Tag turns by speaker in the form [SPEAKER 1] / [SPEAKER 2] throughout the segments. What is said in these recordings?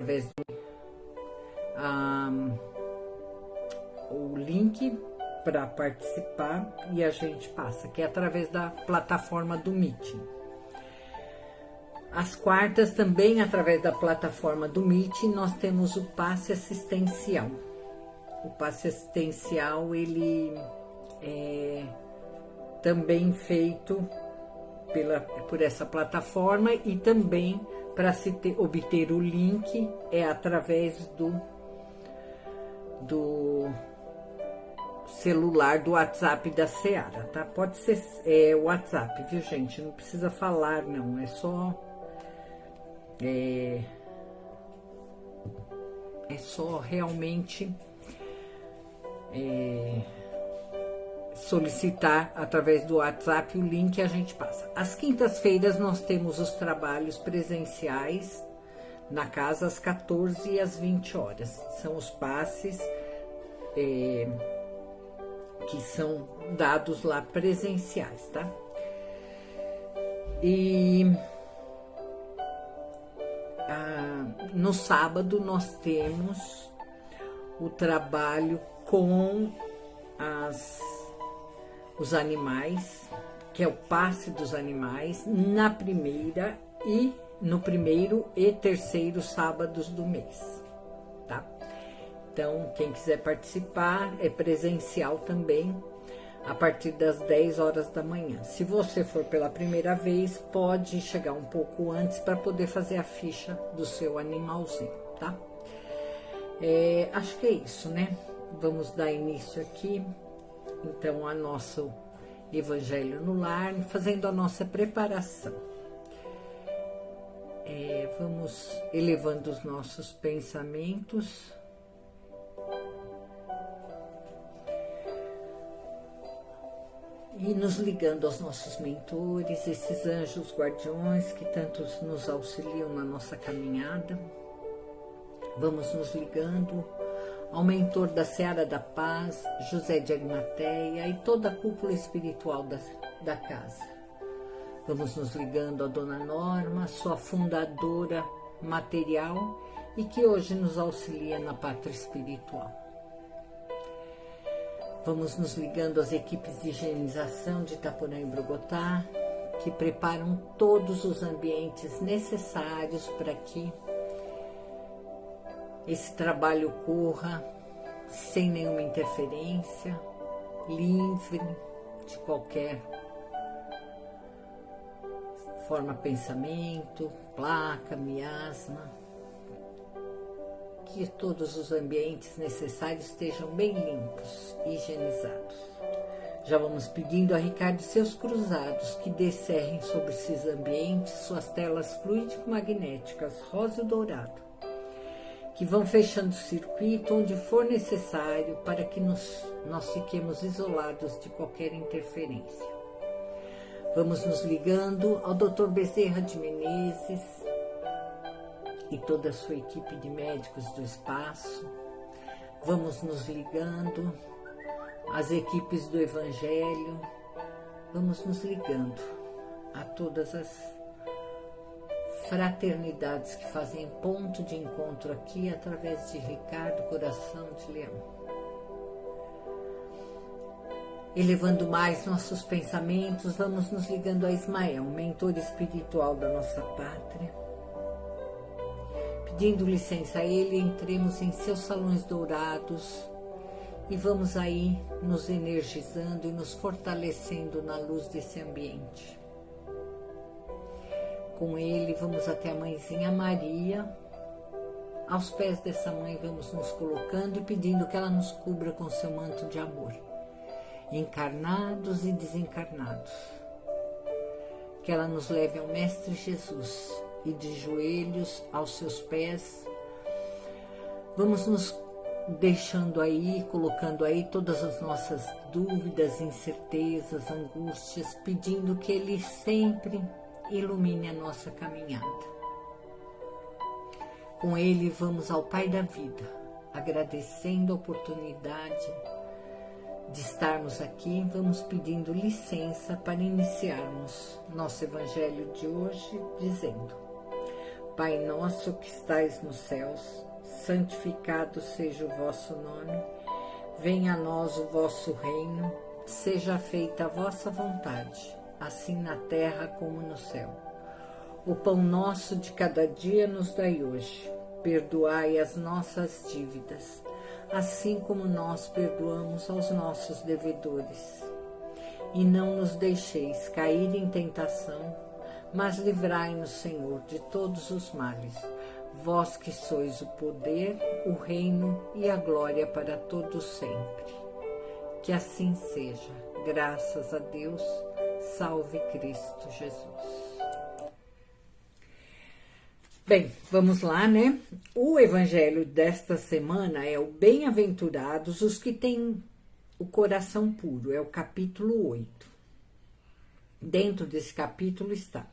[SPEAKER 1] através do o link para participar e a gente passa, que é através da plataforma do Meeting. Às quartas, também através da plataforma do Meeting, nós temos o passe assistencial. O passe assistencial, ele é também feito por essa plataforma, e também para obter o link é através do celular, do WhatsApp da Seara, tá? Pode ser WhatsApp, viu, gente? Não precisa falar, não, é só realmente solicitar através do WhatsApp o link e a gente passa. Às quintas-feiras nós temos os trabalhos presenciais na casa às 14 e às 20 horas. São os passes que são dados lá presenciais, tá? E no sábado nós temos o trabalho com os animais, que é o passe dos animais, no primeiro e terceiro sábados do mês, tá? Então, quem quiser participar, é presencial também, a partir das 10 horas da manhã. Se você for pela primeira vez, pode chegar um pouco antes para poder fazer a ficha do seu animalzinho, tá? Acho que é isso, né? Vamos dar início aqui, então, ao nosso Evangelho no Lar, fazendo a nossa preparação. Vamos elevando os nossos pensamentos. E nos ligando aos nossos mentores, esses anjos guardiões que tanto nos auxiliam na nossa caminhada. Vamos nos ligando ao mentor da Seara da Paz, José de Arimateia, e toda a cúpula espiritual da casa. Vamos nos ligando a Dona Norma, sua fundadora material, e que hoje nos auxilia na pátria espiritual. Vamos nos ligando às equipes de higienização de Itaporã e Brogotá, que preparam todos os ambientes necessários para que esse trabalho corra sem nenhuma interferência, livre de qualquer forma, pensamento, placa, miasma. Que todos os ambientes necessários estejam bem limpos e higienizados. Já vamos pedindo a Ricardo e seus cruzados que descerrem sobre esses ambientes suas telas fluídico-magnéticas rosa e dourado, que vão fechando o circuito onde for necessário para que nós fiquemos isolados de qualquer interferência. Vamos nos ligando ao Dr. Bezerra de Menezes e toda a sua equipe de médicos do espaço. Vamos nos ligando às equipes do Evangelho. Vamos nos ligando a todas as fraternidades que fazem ponto de encontro aqui através de Ricardo, Coração de Leão. Elevando mais nossos pensamentos, vamos nos ligando a Ismael, mentor espiritual da nossa pátria. Pedindo licença a ele, entremos em seus salões dourados e vamos aí nos energizando e nos fortalecendo na luz desse ambiente. Com ele, vamos até a Mãezinha Maria. Aos pés dessa mãe, vamos nos colocando e pedindo que ela nos cubra com seu manto de amor, encarnados e desencarnados. Que ela nos leve ao Mestre Jesus e de joelhos aos seus pés, vamos nos deixando aí, colocando aí todas as nossas dúvidas, incertezas, angústias, pedindo que ele sempre ilumine a nossa caminhada. Com ele vamos ao Pai da Vida, agradecendo a oportunidade de estarmos aqui, vamos pedindo licença para iniciarmos nosso Evangelho de hoje, dizendo: Pai nosso que estais nos céus, santificado seja o vosso nome. Venha a nós o vosso reino, seja feita a vossa vontade, assim na terra como no céu. O pão nosso de cada dia nos dai hoje. Perdoai as nossas dívidas, assim como nós perdoamos aos nossos devedores. E não nos deixeis cair em tentação, mas livrai-nos, Senhor, de todos os males. Vós que sois o poder, o reino e a glória para todos sempre. Que assim seja. Graças a Deus. Salve Cristo Jesus. Bem, vamos lá, né? O evangelho desta semana é o Bem-aventurados os que têm o coração puro, é o capítulo 8. Dentro desse capítulo está: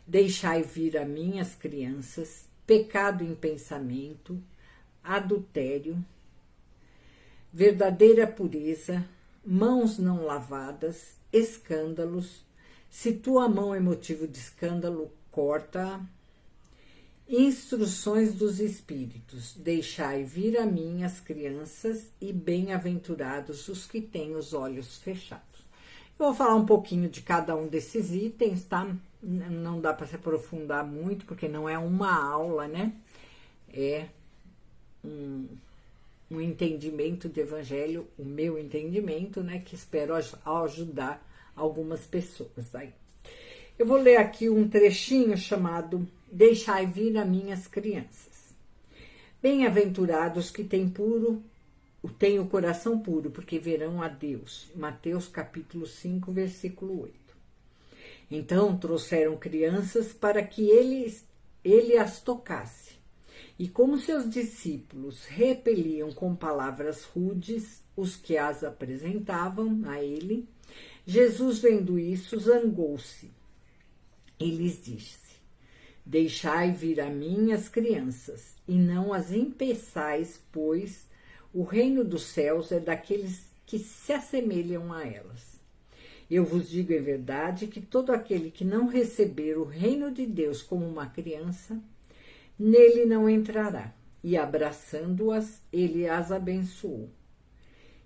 [SPEAKER 1] deixai vir a mim as crianças, pecado em pensamento, adultério, verdadeira pureza, mãos não lavadas, escândalos. Se tua mão é motivo de escândalo, corta-a. Instruções dos Espíritos: deixai vir a mim as crianças e bem-aventurados os que têm os olhos fechados. Eu vou falar um pouquinho de cada um desses itens, tá? Não dá para se aprofundar muito, porque não é uma aula, né? É um entendimento de evangelho, o meu entendimento, né? Que espero ajudar algumas pessoas. Aí. Eu vou ler aqui um trechinho chamado Deixai vir a mim as crianças. Bem-aventurados que têm o coração puro, porque verão a Deus. Mateus capítulo 5, versículo 8. Então trouxeram crianças para que ele as tocasse. E como seus discípulos repeliam com palavras rudes os que as apresentavam a ele, Jesus, vendo isso, zangou-se e lhes disse: deixai vir a mim as crianças, e não as impeçais, pois o reino dos céus é daqueles que se assemelham a elas. Eu vos digo em verdade que todo aquele que não receber o reino de Deus como uma criança, nele não entrará. E abraçando-as, ele as abençoou,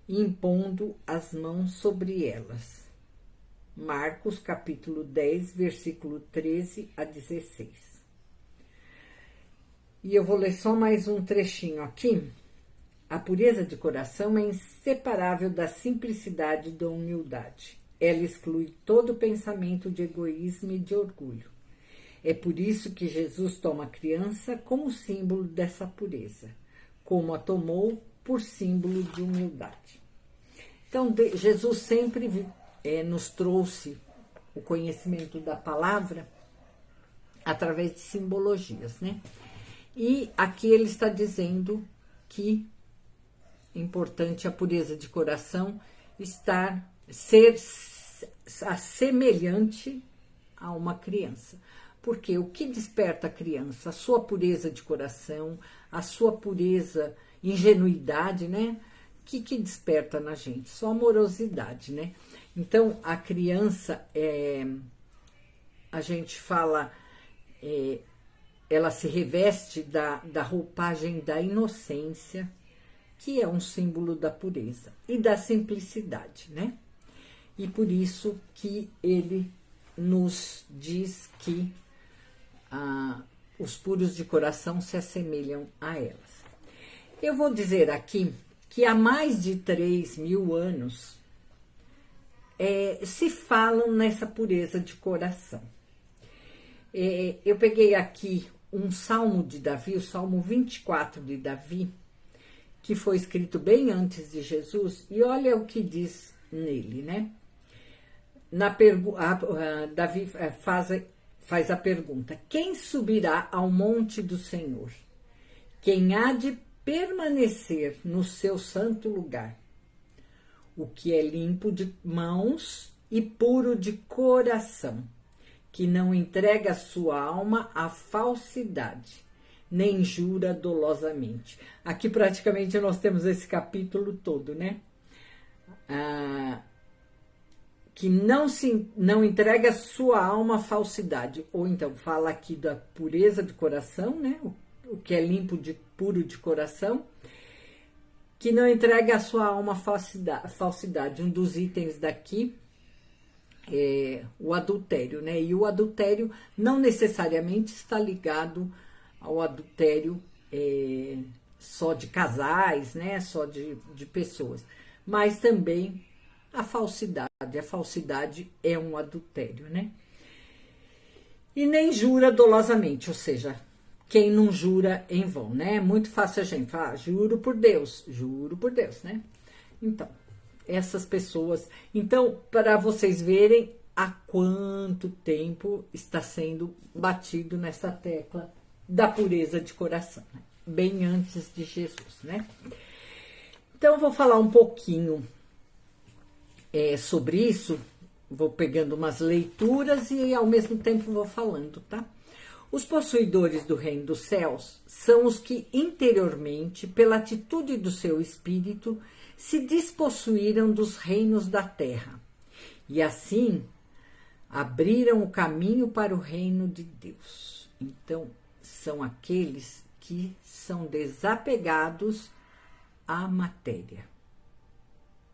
[SPEAKER 1] impondo as mãos sobre elas. Marcos capítulo 10, versículo 13 a 16. E eu vou ler só mais um trechinho aqui. A pureza de coração é inseparável da simplicidade e da humildade. Ela exclui todo pensamento de egoísmo e de orgulho. É por isso que Jesus toma a criança como símbolo dessa pureza, como a tomou por símbolo de humildade. Então, Jesus sempre nos trouxe o conhecimento da palavra através de simbologias, né? E aqui ele está dizendo que é importante a pureza de coração ser semelhante a uma criança. Porque o que desperta a criança? A sua pureza de coração, a sua pureza, ingenuidade, né? O que desperta na gente? Só amorosidade, né? Então, a criança, a gente fala, ela se reveste da roupagem da inocência, que é um símbolo da pureza, e da simplicidade, né? E por isso que ele nos diz que os puros de coração se assemelham a elas. Eu vou dizer aqui que há mais de 3.000 anos se falam nessa pureza de coração. Eu peguei aqui um salmo de Davi, o Salmo 24 de Davi, que foi escrito bem antes de Jesus, e olha o que diz nele, né? Davi faz a pergunta: quem subirá ao monte do Senhor? Quem há de permanecer no seu santo lugar? O que é limpo de mãos e puro de coração, que não entrega sua alma à falsidade, nem jura dolosamente. Aqui praticamente nós temos esse capítulo todo, né? que não entrega sua alma à falsidade. Ou então fala aqui da pureza de coração, né? O que é limpo, puro de coração, que não entrega a sua alma à falsidade. Um dos itens daqui é o adultério, né? E o adultério não necessariamente está ligado ao adultério só de casais, né? Só de pessoas, mas também a falsidade. A falsidade é um adultério, né? E nem jura dolosamente, ou seja, quem não jura em vão, né? É muito fácil a gente falar, juro por Deus, né? Então, essas pessoas. Então, para vocês verem há quanto tempo está sendo batido nessa tecla da pureza de coração, né? Bem antes de Jesus, né? Então, eu vou falar um pouquinho sobre isso, vou pegando umas leituras e ao mesmo tempo vou falando, tá? Os possuidores do reino dos céus são os que interiormente, pela atitude do seu espírito, se despossuíram dos reinos da terra e assim abriram o caminho para o reino de Deus. Então, são aqueles que são desapegados à matéria.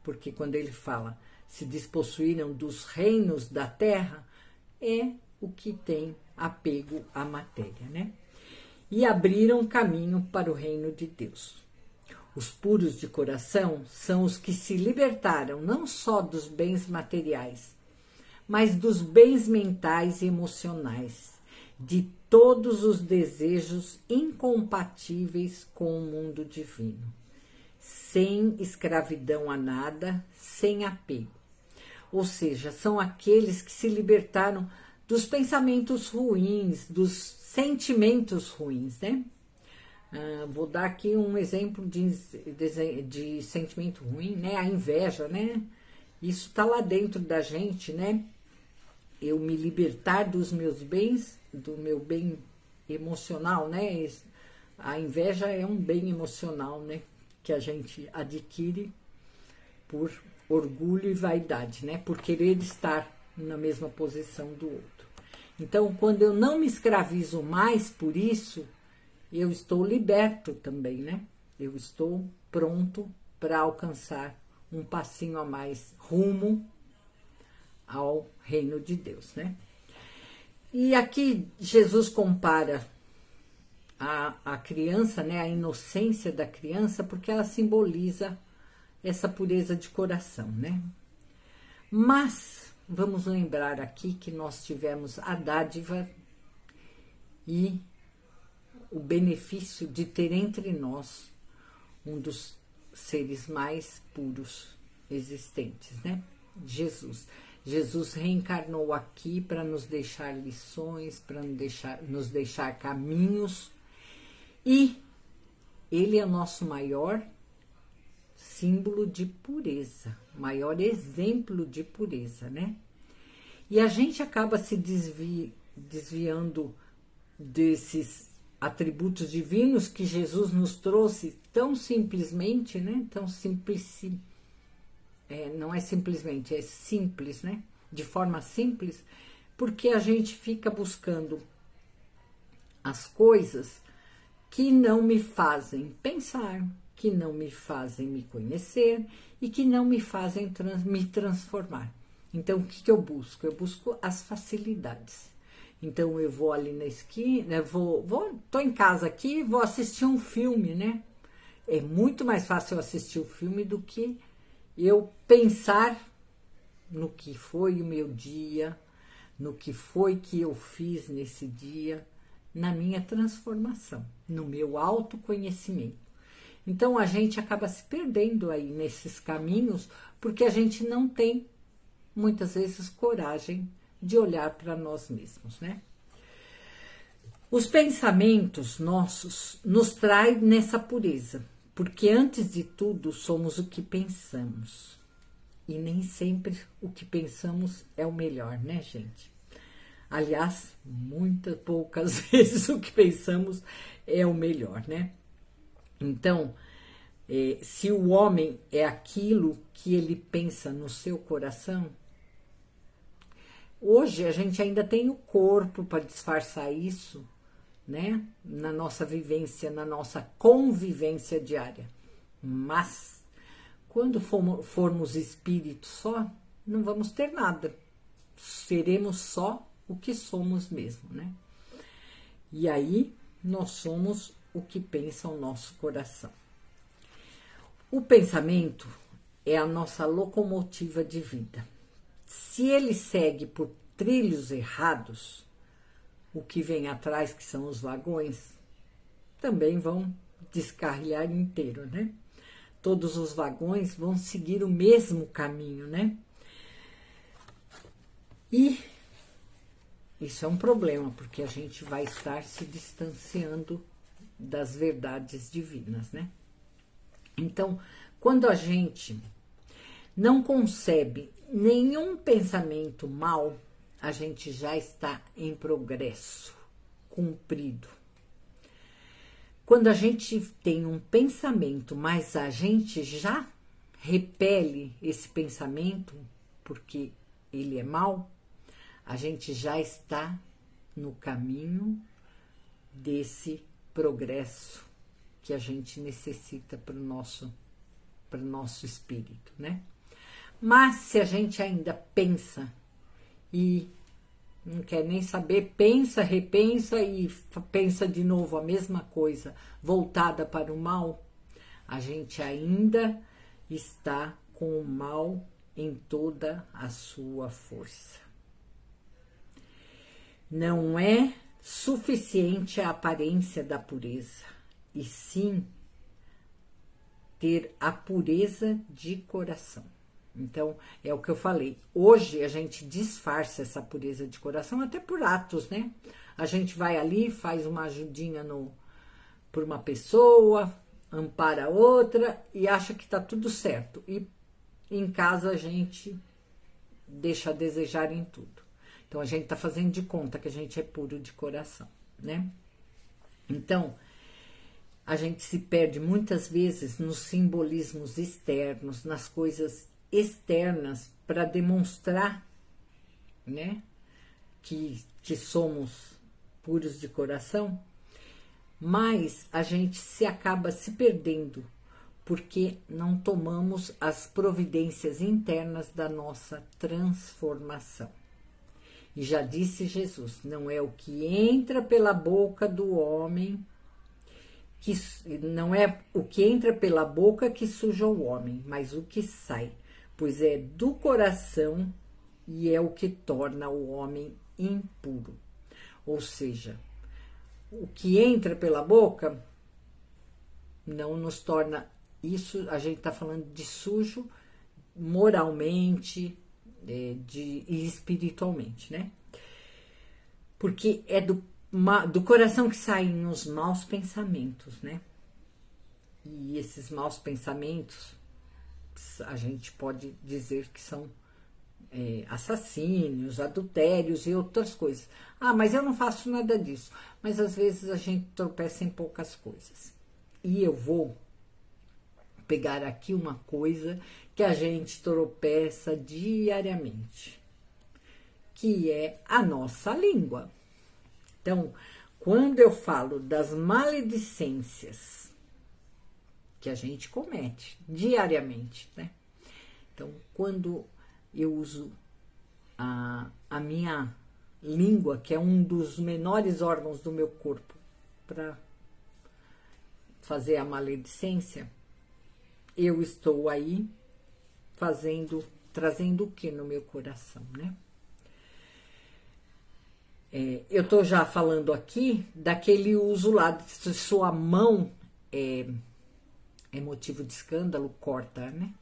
[SPEAKER 1] Porque quando ele fala se despossuíram dos reinos da terra, é o que tem apego à matéria, né? E abriram caminho para o reino de Deus. Os puros de coração são os que se libertaram não só dos bens materiais, mas dos bens mentais e emocionais, de todos os desejos incompatíveis com o mundo divino, sem escravidão a nada, sem apego. Ou seja, são aqueles que se libertaram dos pensamentos ruins, dos sentimentos ruins, né? Vou dar aqui um exemplo de sentimento ruim, né? A inveja, né? Isso tá lá dentro da gente, né? Eu me libertar dos meus bens, do meu bem emocional, né? A inveja é um bem emocional, né? Que a gente adquire por orgulho e vaidade, né? Por querer estar na mesma posição do outro. Então, quando eu não me escravizo mais por isso, eu estou liberto também, né? Eu estou pronto para alcançar um passinho a mais rumo ao reino de Deus, né? E aqui Jesus compara a criança, né? A inocência da criança, porque ela simboliza essa pureza de coração, né? Mas vamos lembrar aqui que nós tivemos a dádiva e o benefício de ter entre nós um dos seres mais puros existentes, né? Jesus. Jesus reencarnou aqui para nos deixar lições, para nos deixar caminhos, e ele é o nosso maior símbolo de pureza, maior exemplo de pureza, né? E a gente acaba se desviando desses atributos divinos que Jesus nos trouxe tão simplesmente, né? Tão simples, não é simplesmente, é simples, né? De forma simples, porque a gente fica buscando as coisas que não me fazem pensar, que não me fazem me conhecer e que não me fazem me transformar. Então, o que eu busco? Eu busco as facilidades. Então, eu vou ali na esquina, tô em casa aqui, vou assistir um filme, né? É muito mais fácil eu assistir o filme do que eu pensar no que foi o meu dia, no que foi que eu fiz nesse dia, na minha transformação, no meu autoconhecimento. Então, a gente acaba se perdendo aí nesses caminhos, porque a gente não tem, muitas vezes, coragem de olhar para nós mesmos, né? Os pensamentos nossos nos traem nessa pureza, porque antes de tudo somos o que pensamos. E nem sempre o que pensamos é o melhor, né, gente? Aliás, poucas vezes o que pensamos é o melhor, né? Então, se o homem é aquilo que ele pensa no seu coração, Hoje a gente ainda tem o corpo para disfarçar isso, né? Na nossa vivência, na nossa convivência diária. Mas quando formos espíritos só, não vamos ter nada. Seremos só o que somos mesmo, né? E aí nós somos o que pensa o nosso coração. O pensamento é a nossa locomotiva de vida. Se ele segue por trilhos errados, o que vem atrás, que são os vagões, também vão descarrilhar inteiro, né? Todos os vagões vão seguir o mesmo caminho, né? E isso é um problema, porque a gente vai estar se distanciando das verdades divinas, né? Então, quando a gente não concebe nenhum pensamento mal, a gente já está em progresso, cumprido. Quando a gente tem um pensamento, mas a gente já repele esse pensamento, porque ele é mal, a gente já está no caminho desse progresso que a gente necessita para o nosso espírito, né? Mas se a gente ainda pensa e não quer nem saber, pensa, repensa e pensa de novo a mesma coisa, voltada para o mal, a gente ainda está com o mal em toda a sua força. Não é suficiente a aparência da pureza, e sim ter a pureza de coração. Então, é o que eu falei. Hoje a gente disfarça essa pureza de coração até por atos, né? A gente vai ali, faz uma ajudinha por uma pessoa, ampara outra e acha que tá tudo certo. E em casa a gente deixa a desejar em tudo. Então, a gente tá fazendo de conta que a gente é puro de coração, né? Então, a gente se perde muitas vezes nos simbolismos externos, nas coisas externas para demonstrar, né, que somos puros de coração, mas a gente acaba se perdendo porque não tomamos as providências internas da nossa transformação. E já disse Jesus, não é o que entra pela boca do homem, não é o que entra pela boca que suja o homem, mas o que sai, pois é do coração e é o que torna o homem impuro. Ou seja, o que entra pela boca não nos torna isso, a gente está falando de sujo moralmente e espiritualmente, né? Porque é do coração que saem os maus pensamentos, né? E esses maus pensamentos a gente pode dizer que são assassínios, adultérios e outras coisas. Ah, mas eu não faço nada disso. Mas às vezes a gente tropeça em poucas coisas. E eu vou pegar aqui uma coisa que a gente tropeça diariamente, que é a nossa língua. Então, quando eu falo das maledicências que a gente comete diariamente, né? Então, quando eu uso a minha língua, que é um dos menores órgãos do meu corpo, para fazer a maledicência, eu estou aí trazendo o que no meu coração, né? Eu estou já falando aqui daquele uso lá, se sua mão é motivo de escândalo, corta, né?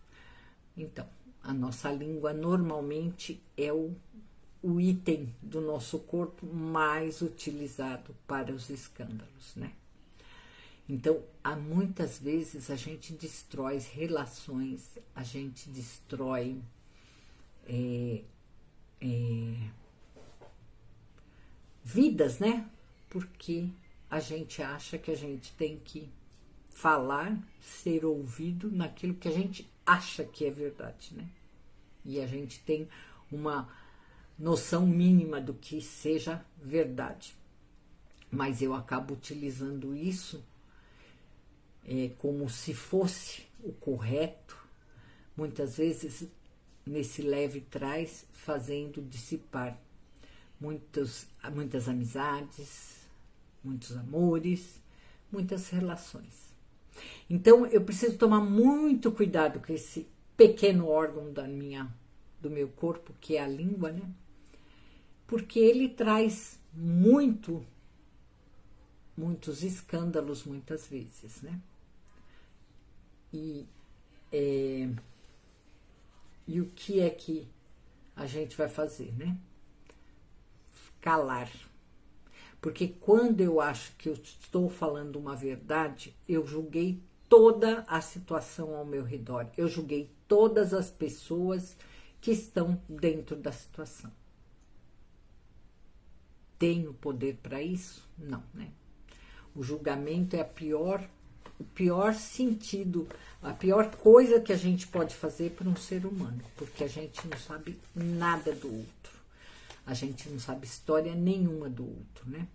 [SPEAKER 1] Então, a nossa língua normalmente é o item do nosso corpo mais utilizado para os escândalos, né? Então, muitas vezes a gente destrói relações, a gente destrói vidas, né? Porque a gente acha que a gente tem que falar, ser ouvido naquilo que a gente acha que é verdade, né? E a gente tem uma noção mínima do que seja verdade. Mas eu acabo utilizando isso como se fosse o correto, muitas vezes nesse leve trás, fazendo dissipar muitas amizades, muitos amores, muitas relações. Então eu preciso tomar muito cuidado com esse pequeno órgão do meu corpo, que é a língua, né? Porque ele traz muitos escândalos muitas vezes, né? E o que é que a gente vai fazer, né? Calar. Porque quando eu acho que eu estou falando uma verdade, eu julguei toda a situação ao meu redor. Eu julguei todas as pessoas que estão dentro da situação. Tenho poder para isso? Não, né? O julgamento é o pior sentido, a pior coisa que a gente pode fazer para um ser humano, porque a gente não sabe nada do outro. A gente não sabe história nenhuma do outro, né?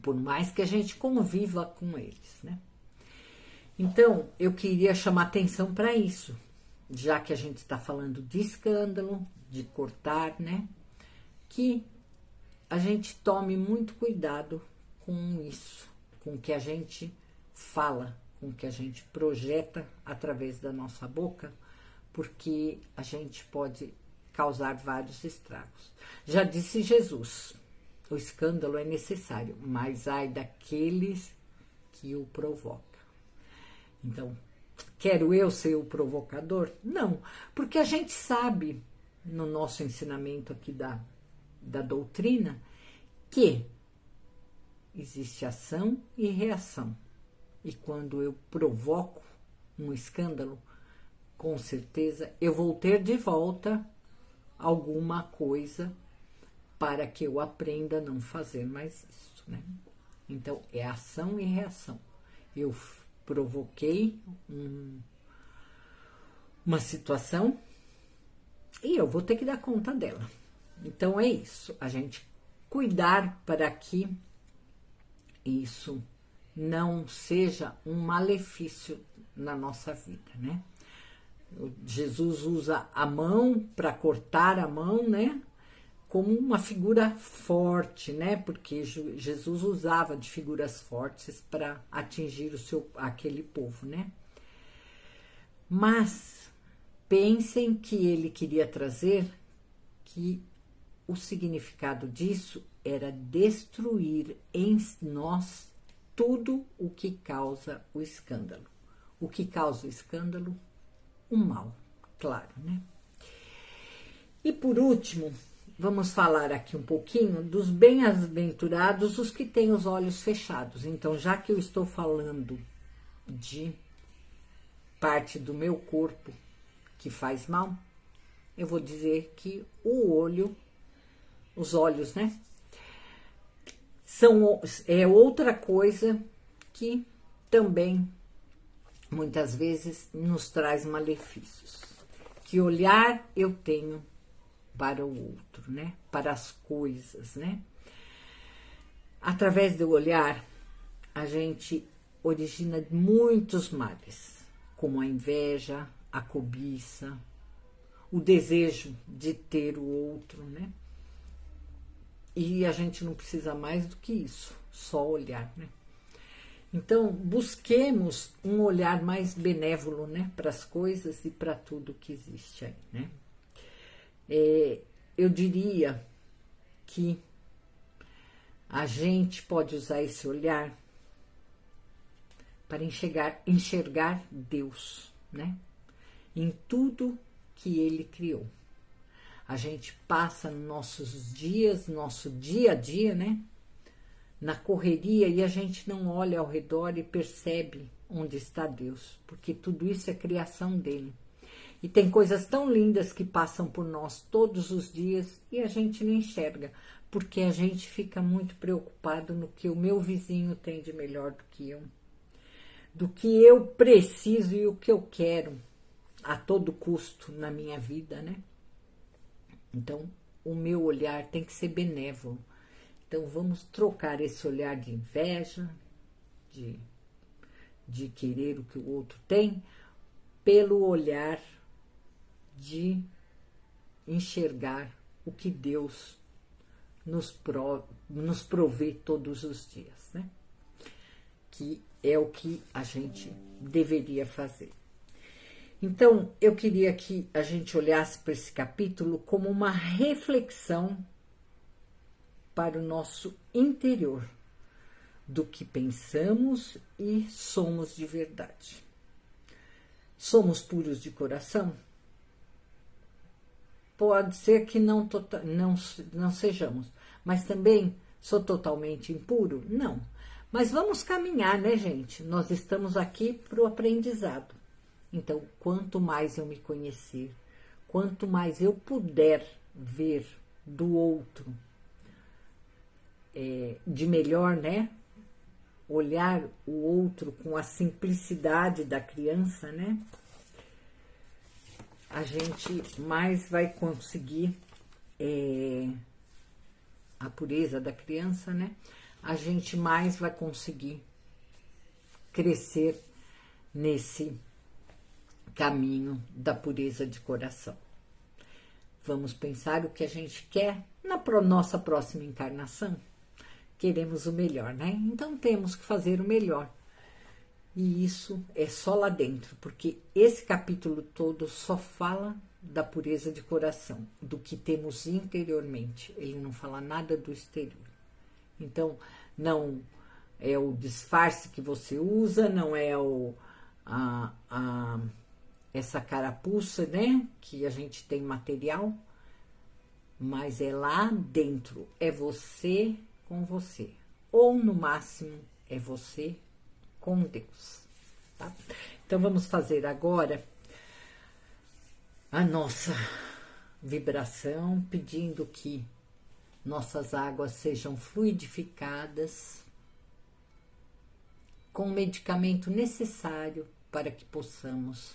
[SPEAKER 1] Por mais que a gente conviva com eles, né? Então, eu queria chamar atenção para isso, já que a gente está falando de escândalo, de cortar, né? Que a gente tome muito cuidado com isso, com o que a gente fala, com o que a gente projeta através da nossa boca, porque a gente pode causar vários estragos. Já disse Jesus, o escândalo é necessário, mas ai daqueles que o provocam. Então, quero eu ser o provocador? Não, porque a gente sabe, no nosso ensinamento aqui da doutrina, que existe ação e reação. E quando eu provoco um escândalo, com certeza eu vou ter de volta alguma coisa para que eu aprenda a não fazer mais isso, né? Então, é ação e reação. Eu provoquei uma situação e eu vou ter que dar conta dela. Então, é isso. A gente cuidar para que isso não seja um malefício na nossa vida, né? Jesus usa a mão para cortar a mão, né? Como uma figura forte, né? Porque Jesus usava de figuras fortes para atingir aquele povo, né? Mas pensem que ele queria trazer que o significado disso era destruir em nós tudo o que causa o escândalo. O que causa o escândalo? O mal, claro, né? E por último, vamos falar aqui um pouquinho dos bem-aventurados, os que têm os olhos fechados. Então, já que eu estou falando de parte do meu corpo que faz mal, eu vou dizer que os olhos, né? É outra coisa que também muitas vezes nos traz malefícios. Que olhar eu tenho para o outro, né? Para as coisas, né? Através do olhar, a gente origina muitos males, como a inveja, a cobiça, o desejo de ter o outro, né? E a gente não precisa mais do que isso, só olhar, né? Então, busquemos um olhar mais benévolo, né, para as coisas e para tudo que existe aí, né? Eu diria que a gente pode usar esse olhar para enxergar Deus, né? Em tudo que Ele criou. A gente passa nossos dias, nosso dia a dia, né? Na correria, e a gente não olha ao redor e percebe onde está Deus, porque tudo isso é criação dele. E tem coisas tão lindas que passam por nós todos os dias e a gente não enxerga, porque a gente fica muito preocupado no que o meu vizinho tem de melhor do que eu preciso e o que eu quero a todo custo na minha vida, né? Então, o meu olhar tem que ser benévolo. Então, vamos trocar esse olhar de inveja, de querer o que o outro tem, pelo olhar de enxergar o que Deus nos provê todos os dias, né? Que é o que a gente deveria fazer. Então, eu queria que a gente olhasse para esse capítulo como uma reflexão para o nosso interior, do que pensamos e somos de verdade. Somos puros de coração? Pode ser que não sejamos, mas também sou totalmente impuro? Não. Mas vamos caminhar, né, gente? Nós estamos aqui para o aprendizado. Então, quanto mais eu me conhecer, quanto mais eu puder ver do outro de melhor, né? Olhar o outro com a simplicidade da criança, né? A gente mais vai conseguir a pureza da criança, né? A gente mais vai conseguir crescer nesse caminho da pureza de coração. Vamos pensar o que a gente quer na nossa próxima encarnação. Queremos o melhor, né? Então temos que fazer o melhor. E isso é só lá dentro, porque esse capítulo todo só fala da pureza de coração, do que temos interiormente. Ele não fala nada do exterior. Então, não é o disfarce que você usa, não é essa carapuça, né, que a gente tem material, mas é lá dentro, é você com você, ou no máximo é você com Deus, tá? Então vamos fazer agora a nossa vibração, pedindo que nossas águas sejam fluidificadas com o medicamento necessário para que possamos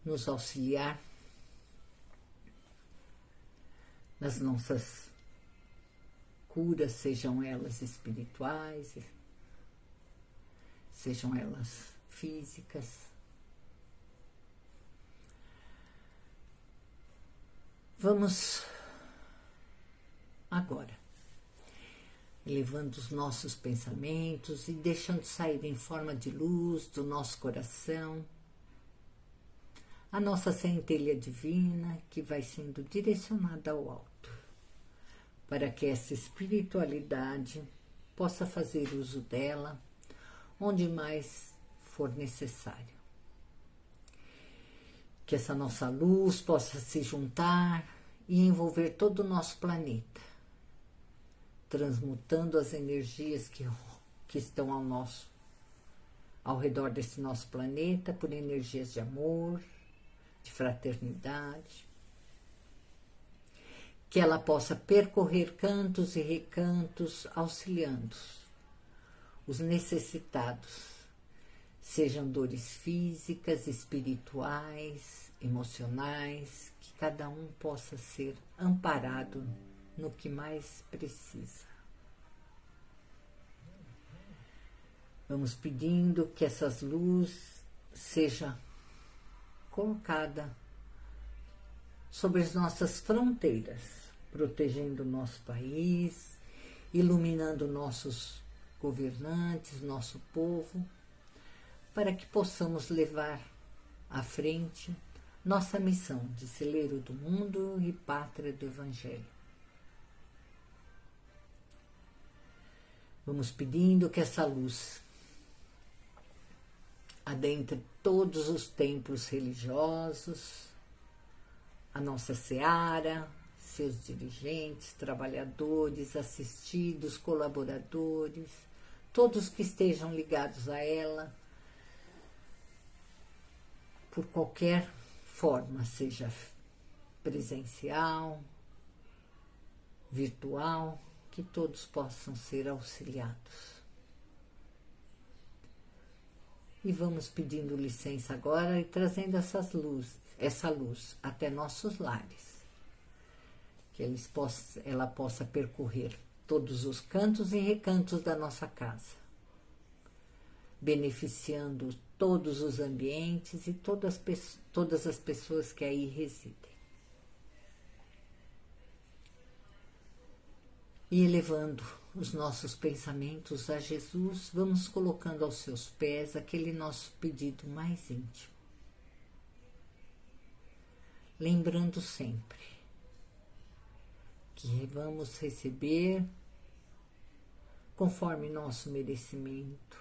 [SPEAKER 1] nos auxiliar nas nossas curas, sejam elas espirituais, sejam elas físicas. Vamos agora elevando os nossos pensamentos e deixando sair em forma de luz do nosso coração a nossa centelha divina, que vai sendo direcionada ao alto, para que essa espiritualidade possa fazer uso dela onde mais for necessário. Que essa nossa luz possa se juntar e envolver todo o nosso planeta, transmutando as energias que estão ao redor desse nosso planeta por energias de amor, de fraternidade. Que ela possa percorrer cantos e recantos, auxiliando os necessitados, sejam dores físicas, espirituais, emocionais, que cada um possa ser amparado no que mais precisa. Vamos pedindo que essas luzes seja colocada sobre as nossas fronteiras, protegendo o nosso país, iluminando nossos governantes, nosso povo, para que possamos levar à frente nossa missão de celeiro do mundo e pátria do Evangelho. Vamos pedindo que essa luz adentre todos os templos religiosos, a nossa seara, seus dirigentes, trabalhadores, assistidos, colaboradores, todos que estejam ligados a ela, por qualquer forma, seja presencial, virtual, que todos possam ser auxiliados. E vamos pedindo licença agora e trazendo essa luz até nossos lares. Que ela possa percorrer todos os cantos e recantos da nossa casa, beneficiando todos os ambientes e todas as pessoas que aí residem. E elevando os nossos pensamentos a Jesus, vamos colocando aos seus pés aquele nosso pedido mais íntimo. Lembrando sempre que vamos receber conforme nosso merecimento.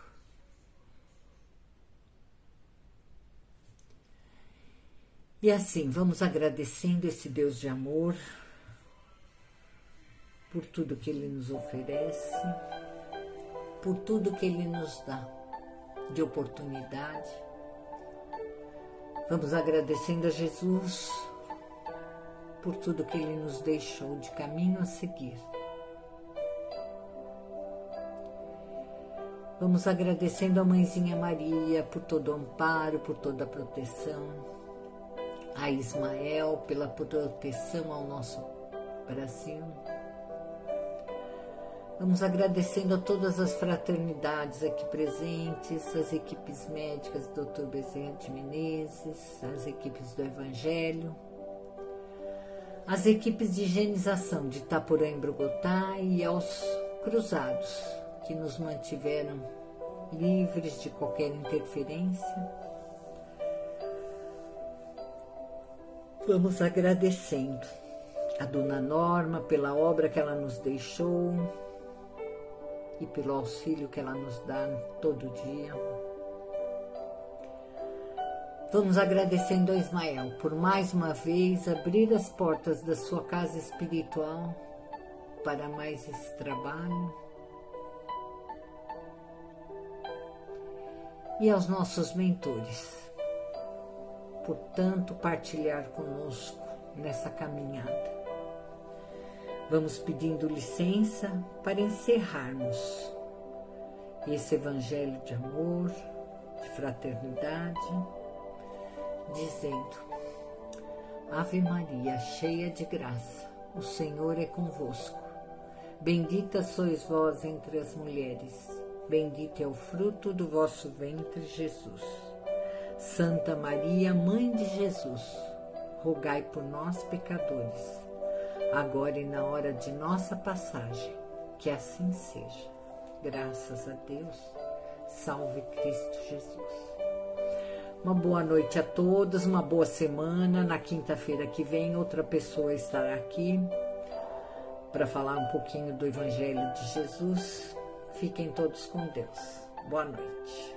[SPEAKER 1] E assim, vamos agradecendo esse Deus de amor por tudo que Ele nos oferece, por tudo que Ele nos dá de oportunidade. Vamos agradecendo a Jesus por tudo que Ele nos deixou de caminho a seguir. Vamos agradecendo a Mãezinha Maria por todo o amparo, por toda a proteção, a Ismael pela proteção ao nosso Brasil. Vamos agradecendo a todas as fraternidades aqui presentes, as equipes médicas do Dr. Bezerra de Menezes, as equipes do Evangelho, as equipes de higienização de Itaporã e Bogotá e aos cruzados que nos mantiveram livres de qualquer interferência. Vamos agradecendo a Dona Norma pela obra que ela nos deixou e pelo auxílio que ela nos dá todo dia. Vamos agradecendo a Ismael por mais uma vez abrir as portas da sua casa espiritual para mais esse trabalho. E aos nossos mentores, por tanto partilhar conosco nessa caminhada. Vamos pedindo licença para encerrarmos esse evangelho de amor, de fraternidade, dizendo: Ave Maria, cheia de graça, o Senhor é convosco. Bendita sois vós entre as mulheres, bendito é o fruto do vosso ventre, Jesus. Santa Maria, Mãe de Jesus, rogai por nós, pecadores, agora e na hora de nossa passagem, que assim seja. Graças a Deus. Salve Cristo Jesus. Uma boa noite a todos, uma boa semana. Na quinta-feira que vem, outra pessoa estará aqui para falar um pouquinho do Evangelho de Jesus. Fiquem todos com Deus. Boa noite.